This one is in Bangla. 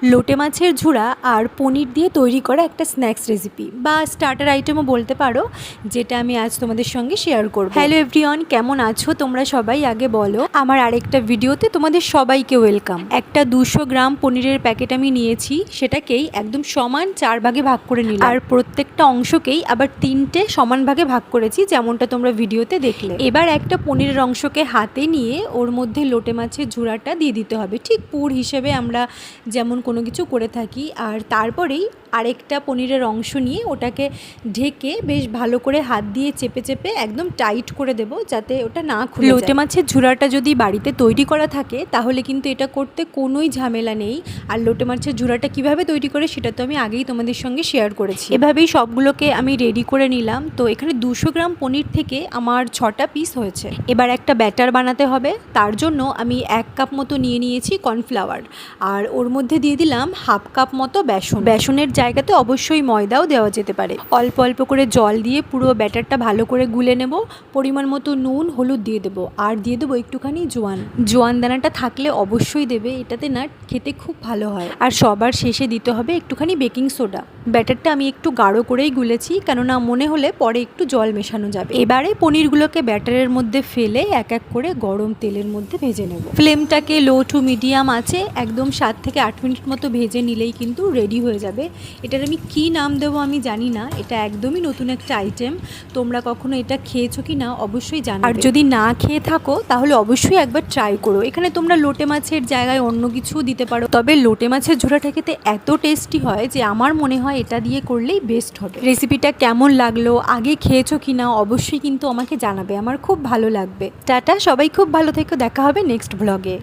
লোটে মাছের ঝুড়া আর পনির দিয়ে তৈরি করা একটা স্ন্যাক্স রেসিপি বা স্টার্টার আইটেমও বলতে পারো, যেটা আমি আজ তোমাদের সঙ্গে শেয়ার করব। হ্যালো এভরিওয়ান, কেমন আছো তোমরা সবাই? আগে বলো। আমার আরেকটা ভিডিওতে তোমাদের সবাইকে ওয়েলকাম। একটা 200 গ্রাম পনিরের প্যাকেট আমি নিয়েছি, সেটাকেই একদম সমান 4 ভাগে ভাগ করে নিলাম, আর প্রত্যেকটা অংশকেই আবার 3টে সমান ভাগে ভাগ করেছি, যেমনটা তোমরা ভিডিওতে দেখলে। এবার একটা পনিরের অংশকে হাতে নিয়ে ওর মধ্যে লোটে মাছের ঝুড়াটা দিয়ে দিতে হবে, ঠিক পুর হিসেবে আমরা যেমন কোনো কিছু করে থাকি। আর তারপরেই আরেকটা পনিরের অংশ নিয়ে ওটাকে ঢেকে বেশ ভালো করে হাত দিয়ে চেপে চেপে একদম টাইট করে দেব, যাতে ওটা না খুলে যায়। লোটে মাছের ঝুড়াটা যদি বাড়িতে তৈরি করা থাকে তাহলে কিন্তু এটা করতে কোনোই ঝামেলা নেই। আর লোটে মাছের ঝুড়াটা কিভাবে তৈরি করে সেটা তো আমি আগেই তোমাদের সঙ্গে শেয়ার করেছি। এভাবেই সবগুলোকে আমি রেডি করে নিলাম। তো এখানে 200 গ্রাম পনির থেকে আমার 6টা পিস হয়েছে। এবার একটা ব্যাটার বানাতে হবে। তার জন্য আমি 1 কাপ মতো নিয়ে নিয়েছি কর্নফ্লাওয়ার, আর ওর মধ্যে দিয়ে দিলাম হাফ কাপ মতো বেসন। বেসনের জায়গাতে অবশ্যই ময়দাও দেওয়া যেতে পারে। অল্প অল্প করে জল দিয়ে পুরো ব্যাটারটা ভালো করে গুলে নেব। পরিমাণ মতো নুন হলুদ দিয়ে দেবো, আর দিয়ে দেবো একটুখানি জোয়ান দানাটা থাকলে অবশ্যই দেবে, এটাতে না খেতে খুব ভালো হয়। আর সবার শেষে দিতে হবে একটুখানি বেকিং সোডা। ব্যাটারটা আমি একটু গাঢ় করেই গুলেছি, কেননা মনে হলে পরে একটু জল মেশানো যাবে। এবারে পনিরগুলোকে ব্যাটারের মধ্যে ফেলে এক এক করে গরম তেলের মধ্যে ভেজে নেব। ফ্লেমটাকে লো টু মিডিয়াম আছে একদম 7 থেকে 8 মিনিট মতো ভেজে নিলেই কিন্তু রেডি হয়ে যাবে। এটার আমি কী নাম দেবো আমি জানি না, এটা একদমই নতুন একটা আইটেম। তোমরা কখনো এটা খেয়েছো কি না অবশ্যই জানো, আর যদি না খেয়ে থাকো তাহলে অবশ্যই একবার ট্রাই করো। এখানে তোমরা লোটে মাছের জায়গায় অন্য কিছুও দিতে পারো, তবে লোটে মাছের ঝোড়াটা খেতে এত টেস্টি হয় যে আমার মনে হয় এটা দিয়ে করলেই বেস্ট হবে। রেসিপিটা কেমন লাগলো, আগে খেয়েছো কি না অবশ্যই কিন্তু আমাকে জানাবে, আমার খুব ভালো লাগবে। টাটা, সবাই খুব ভালো থেকো, দেখা হবে নেক্সট ব্লগে।